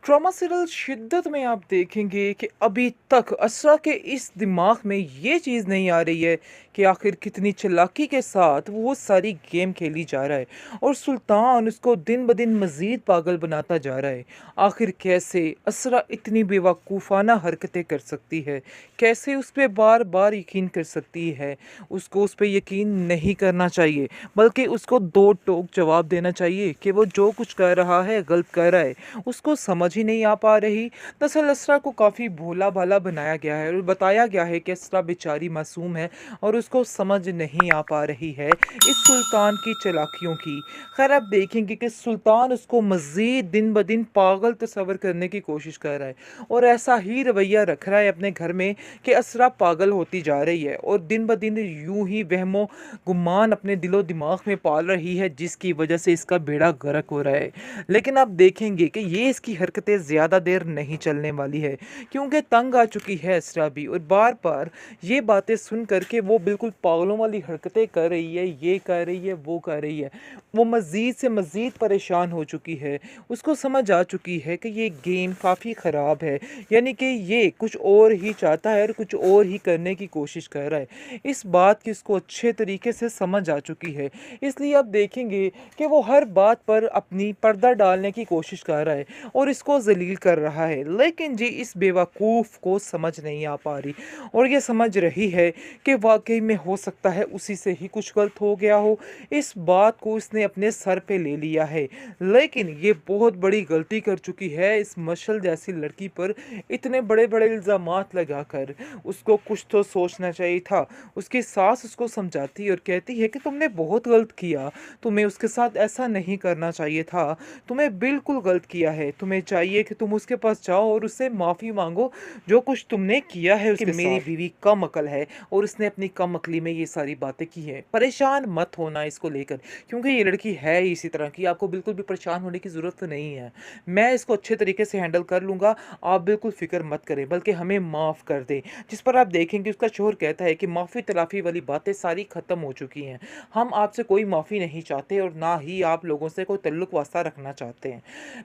Drama serial शिद्दत में आप देखेंगे कि अभी तक असरा के इस दिमाग में ये चीज़ नहीं आ रही है कि आखिर कितनी चालाकी के साथ वो सारी गेम खेली जा रहा है और सुल्तान उसको दिन ब दिन मज़ीद पागल बनाता जा रहा है। आखिर कैसे असरा इतनी बेवकूफ़ाना हरकतें कर सकती है, कैसे उस पर बार बार यकीन कर सकती है। उसको उस पर यकीन नहीं करना चाहिए, बल्कि उसको दो टोक जवाब देना चाहिए कि वो जो कुछ कर रहा है गलत कर रहा है। उसको समझ ही नहीं आ पा रही। दरअसल असरा को काफ़ी भोला भाला बनाया गया है और बताया गया है कि असरा बेचारी मासूम है और उसको समझ नहीं आ पा रही है इस सुल्तान की चालाकियों की। खैर आप देखेंगे कि सुल्तान उसको मज़ीद दिन ब दिन पागल तस्वर करने की कोशिश कर रहा है और ऐसा ही रवैया रख रहा है अपने घर में कि असरा पागल होती जा रही है और दिन ब दिन यूं ही वहमो गुमान अपने दिलो दिमाग में पाल रही है, जिसकी वजह से इसका बेड़ा गर्क हो रहा है। लेकिन आप देखेंगे कि ये इसकी हरकतें ज़्यादा देर नहीं चलने वाली है, क्योंकि तंग आ चुकी है असरा भी और बार बार ये बातें सुन करके वो बिल्कुल पागलों वाली हरकतें कर रही है, ये कर रही है, वो कर रही है। वो मज़ीद से मज़ीद परेशान हो चुकी है। उसको समझ आ चुकी है कि ये गेम काफ़ी ख़राब है, यानी कि ये कुछ और ही चाहता है और कुछ और ही करने की कोशिश कर रहा है। इस बात की उसको अच्छे तरीके से समझ आ चुकी है। इसलिए आप देखेंगे कि वो हर बात पर अपनी पर्दा डालने की कोशिश कर रहा है और इसको जलील कर रहा है। लेकिन जी इस बेवकूफ़ को समझ नहीं आ पा रही और ये समझ रही है कि वाकई में हो सकता है उसी से ही कुछ गलत हो गया हो। इस बात को इसने अपने सर पे ले लिया है, लेकिन ये बहुत बड़ी गलती कर चुकी है इस मशल जैसी लड़की पर इतने बड़े बड़े इल्ज़ामात लगाकर। उसको कुछ तो सोचना चाहिए था। उसकी सास उसको समझाती और कहती है कि तुमने बहुत गलत किया, तुम्हें उसके साथ ऐसा नहीं करना चाहिए था, तुम्हें बिल्कुल गलत किया है, तुम्हें चाहिए कि तुम उसके पास जाओ और उससे माफ़ी मांगो जो कुछ तुमने किया है उसके साथ। मेरी बीवी कम अकल है और उसने अपनी कम अकली में ये सारी बातें की हैं। परेशान मत होना इसको लेकर, क्योंकि ये लड़की है ही इसी तरह की। आपको बिल्कुल भी परेशान होने की ज़रूरत नहीं है। मैं इसको अच्छे तरीके से हैंडल कर लूँगा, आप बिल्कुल फ़िक्र मत करें, बल्कि हमें माफ़ कर दें। जिस पर आप देखेंगे उसका शौहर कहता है कि माफ़ी तलाफ़ी वाली बातें सारी ख़त्म हो चुकी हैं। हम आपसे कोई माफ़ी नहीं चाहते और ना ही आप लोगों से कोई तल्लुक वास्ता रखना चाहते हैं।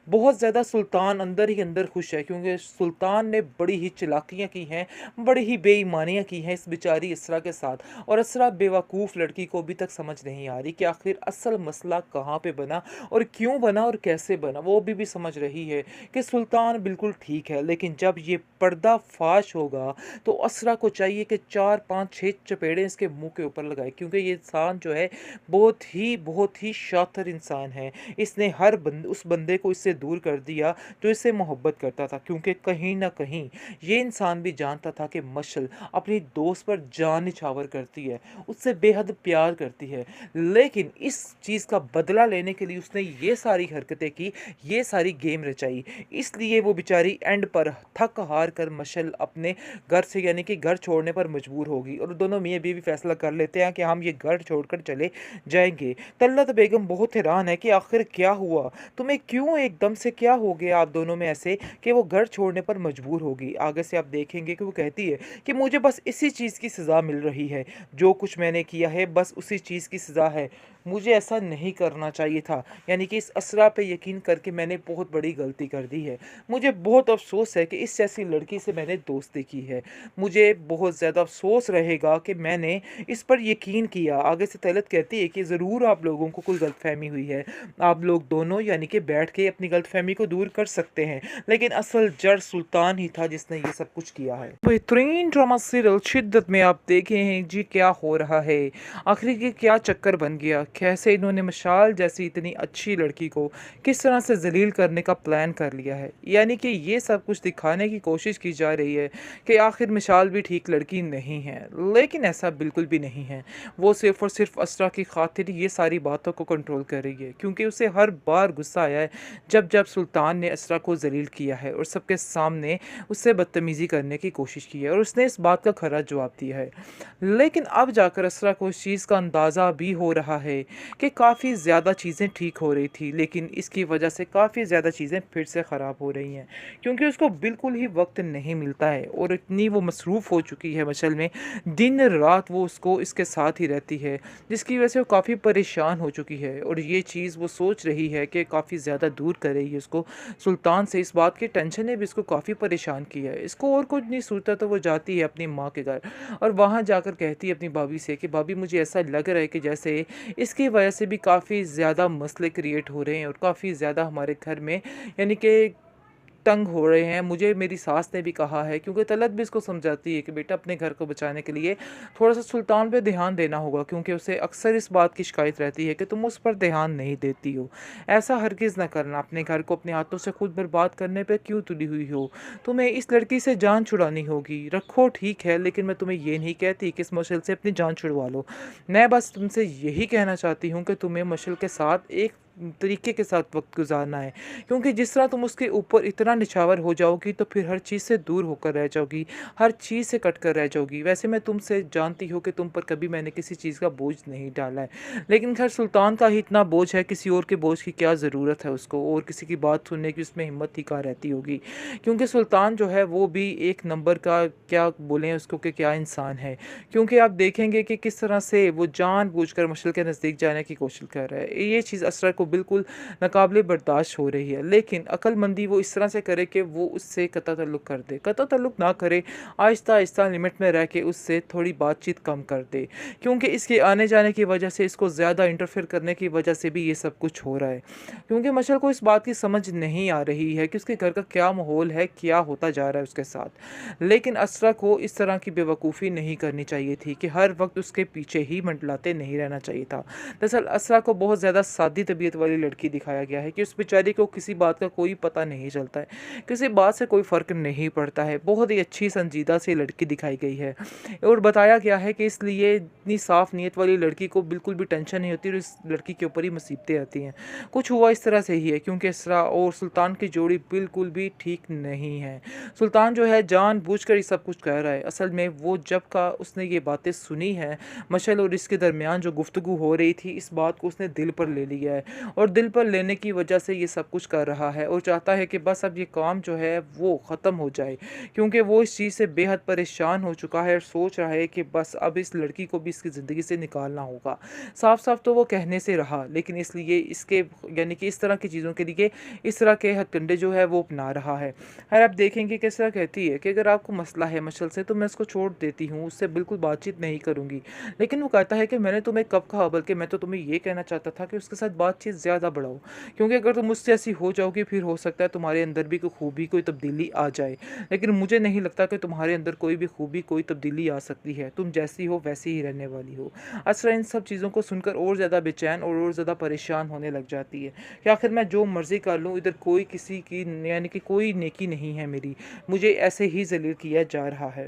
बहुत ज़्यादा सुल्तान अंदर ही अंदर खुश है, क्योंकि सुल्तान ने बड़ी ही चालाकियाँ की हैं, बड़ी ही बेईमानियाँ की हैं इस बेचारी असरा के साथ। और असरा बेवकूफ़ लड़की को अभी तक समझ नहीं आ रही कि आखिर असल मसला कहाँ पे बना और क्यों बना और कैसे बना। वो अभी भी समझ रही है कि सुल्तान बिल्कुल ठीक है, लेकिन जब ये पर्दा फाश होगा तो असरा को चाहिए कि 4 5 6 चपेड़े इसके मुंह के ऊपर लगाए, क्योंकि ये इंसान जो है बहुत ही शातिर इंसान है। इसने उस बंदे को इससे दूर कर दिया जो इससे मोहब्बत करता था, क्योंकि कहीं ना कहीं ये इंसान भी जानता था कि मशल अपनी दोस्त पर जान निछावर करती है, उससे बेहद प्यार करती है। लेकिन इस चीज़ का बदला लेने के लिए उसने ये सारी हरकतें की, ये सारी गेम रचाई। इसलिए वो बेचारी एंड पर थक हार कर मशल अपने घर से यानी कि घर छोड़ने पर मजबूर होगी और दोनों मियाँ बीवी फैसला कर लेते हैं कि हम ये घर छोड़कर चले जाएंगे। तल्लत बेगम बहुत हैरान है कि आखिर क्या हुआ, तुम्हें क्यों एकदम से क्या हो गया आप दोनों में ऐसे कि वो घर छोड़ने पर मजबूर होगी। आगे से आप देखेंगे कि वो कहती है कि मुझे बस इसी चीज़ की सज़ा मिल रही है, जो कुछ मैंने किया है बस उसी चीज़ की सज़ा है, मुझे ऐसा नहीं करना चाहिए था। यानी कि इस असरा पे यकीन करके मैंने बहुत बड़ी गलती कर दी है। मुझे बहुत अफसोस है कि इस जैसी लड़की से मैंने दोस्ती की है। मुझे बहुत ज़्यादा अफ़सोस रहेगा कि मैंने इस पर यकीन किया। आगे से तलत कहती है कि ज़रूर आप लोगों को कोई गलतफ़हमी हुई है। आप लोग दोनों यानी कि बैठ के अपनी गलतफ़हमी को दूर कर सकते हैं। लेकिन असल जड़ सुल्तान ही था जिसने ये सब कुछ किया है। बेहतरीन ड्रामा सीरियल शिद्दत में आप देखे हैं जी क्या हो रहा है। आखिर ये क्या चक्कर बन गया, कैसे इन्होंने मशाल जैसी इतनी अच्छी लड़की को किस तरह से ज़लील करने का प्लान कर लिया है। यानी कि ये सब कुछ दिखाने की कोशिश की जा रही है कि आखिर मिसाल भी ठीक लड़की नहीं है, लेकिन ऐसा बिल्कुल भी नहीं है। वो सिर्फ़ और सिर्फ असरा की खातिर ये सारी बातों को कंट्रोल कर रही है, क्योंकि उसे हर बार गुस्सा आया है जब जब सुल्तान ने असरा को ज़लील किया है और सबके सामने उससे बदतमीज़ी करने की कोशिश की है और उसने इस बात का खरा जवाब दिया है। लेकिन अब जाकर असरा को इस चीज़ का अंदाज़ा भी हो रहा है है कि काफ़ी ज़्यादा चीज़ें ठीक हो रही थी, लेकिन इसकी वजह से काफ़ी ज़्यादा चीज़ें फिर से ख़राब हो रही हैं। क्योंकि उसको बिल्कुल ही वक़्त नहीं मिलता है और इतनी वो मसरूफ़ हो चुकी है मशल में, दिन-रात वो उसको इसके साथ ही रहती है, जिसकी वजह से वो काफ़ी परेशान हो चुकी है और ये चीज़ वो सोच रही है कि काफ़ी ज़्यादा दूर करेगी उसको सुल्तान से। इस बात की टेंशन ने भी इसको काफ़ी परेशान किया है। इसको और कुछ नहीं सूझता तो वो जाती है अपनी माँ के घर और वहाँ जाकर कहती है अपनी भाभी से कि भाभी मुझे ऐसा लग रहा है कि जैसे इसकी वजह से भी काफ़ी ज़्यादा मसले क्रिएट हो रहे हैं और काफ़ी ज़्यादा हमारे घर में यानी कि तंग हो रहे हैं। मुझे मेरी सास ने भी कहा है, क्योंकि तलत भी इसको समझाती है कि बेटा अपने घर को बचाने के लिए थोड़ा-सा सुल्तान पे ध्यान देना होगा, क्योंकि उसे अक्सर इस बात की शिकायत रहती है कि तुम उस पर ध्यान नहीं देती हो। ऐसा हरगिज़ ना करना, अपने घर को अपने हाथों से खुद बर्बाद करने पे क्यों तुली हुई हो? तुम्हें इस लड़की से जान छुड़ानी होगी। रखो ठीक है, लेकिन मैं तुम्हें ये नहीं कहती कि इस मशल से अपनी जान छुड़वा लो। मैं बस तुमसे यही कहना चाहती हूँ कि तुम्हें मशल के साथ एक तरीके के साथ वक़्त गुज़ारना है। क्योंकि जिस तरह तुम उसके ऊपर इतना निछावर हो जाओगी तो फिर हर चीज़ से दूर होकर रह जाओगी, हर चीज़ से कट कर रह जाओगी। वैसे मैं तुमसे जानती हूँ कि तुम पर कभी मैंने किसी चीज़ का बोझ नहीं डाला है, लेकिन ख़ैर सुल्तान का ही इतना बोझ है, किसी और के बोझ की क्या ज़रूरत है उसको, और किसी की बात सुनने की उसमें हिम्मत ही कहाँ रहती होगी। क्योंकि सुल्तान जो है वो भी एक नंबर का, क्या बोलें उसको, कि क्या इंसान है। क्योंकि आप देखेंगे कि किस तरह से वो जानबूझकर मशल के नज़दीक जाने की कोशिश कर रहा है। ये चीज़ असरा को बिल्कुल नाकाबिले बर्दाश्त हो रही है, लेकिन अक्लमंदी वो इस तरह से करे कि वो उससे कता ताल्लुक़ कर दे। कता ताल्लुक़ ना करे, आहिस्ता-आहिस्ता लिमिट में रह के उससे थोड़ी बातचीत कम कर दे। क्योंकि इसके आने-जाने की वजह से, इसको ज़्यादा इंटरफेयर करने की वजह से भी ये सब कुछ हो रहा है। क्योंकि मशल को इस बात की समझ नहीं आ रही है कि उसके घर का क्या माहौल है, क्या होता जा रहा है उसके साथ। लेकिन असरा को इस तरह की बेवकूफ़ी नहीं करनी चाहिए थी कि हर वक़्त उसके पीछे ही मंडलाते नहीं रहना चाहिए था। दरअसल असरा को बहुत ज़्यादा सादी तबीयत वाली लड़की दिखाया गया है कि उस बेचारी को किसी बात का कोई पता नहीं चलता है, किसी बात से कोई फ़र्क नहीं पड़ता है। बहुत ही अच्छी संजीदा सी लड़की दिखाई गई है और बताया गया है कि इसलिए इतनी साफ़ नीयत वाली लड़की को बिल्कुल भी टेंशन नहीं होती और इस लड़की के ऊपर ही मुसीबतें आती हैं। कुछ हुआ इस तरह से ही है, क्योंकि इसरा और सुल्तान की जोड़ी बिल्कुल भी ठीक नहीं है। सुल्तान जो है जानबूझकर ये सब कुछ कर रहा है। असल में वो जब का उसने ये बातें सुनी हैं, मशल और इसके दरमियान जो गुफ्तगू हो रही थी, इस बात को उसने दिल पर ले लिया है और दिल पर लेने की वजह से ये सब कुछ कर रहा है और चाहता है कि बस अब ये काम जो है वो ख़त्म हो जाए। क्योंकि वो इस चीज़ से बेहद परेशान हो चुका है और सोच रहा है कि बस अब इस लड़की को भी इसकी ज़िंदगी से निकालना होगा। साफ-साफ तो वो कहने से रहा, लेकिन इसलिए इसके यानी कि इस तरह की चीज़ों के लिए इस तरह के हथकंडे जो है वो अपना रहा है। और आप देखेंगे किस तरह कहती है कि अगर आपको मसला है मशल से तो मैं उसको छोड़ देती हूँ, उससे बिल्कुल बातचीत नहीं करूँगी। लेकिन वो कहता है कि मैंने तुम्हें कब कहा, बल्कि मैं तो तुम्हें ये कहना चाहता था कि उसके साथ बातचीत ज़्यादा बढ़ाओ। क्योंकि अगर तुम मुझसे ऐसी हो जाओगी फिर हो सकता है तुम्हारे अंदर भी कोई खूबी, कोई तब्दीली आ जाए। लेकिन मुझे नहीं लगता कि तुम्हारे अंदर कोई भी खूबी, कोई तब्दीली आ सकती है। तुम जैसी हो वैसी ही रहने वाली हो। असरा इन सब चीज़ों को सुनकर और ज़्यादा बेचैन और ज़्यादा परेशान होने लग जाती है कि आखिर मैं जो मर्ज़ी कर लूँ, इधर कोई किसी की यानी कि कोई नेकी नहीं है मेरी। मुझे ऐसे ही ज़लील किया जा रहा है।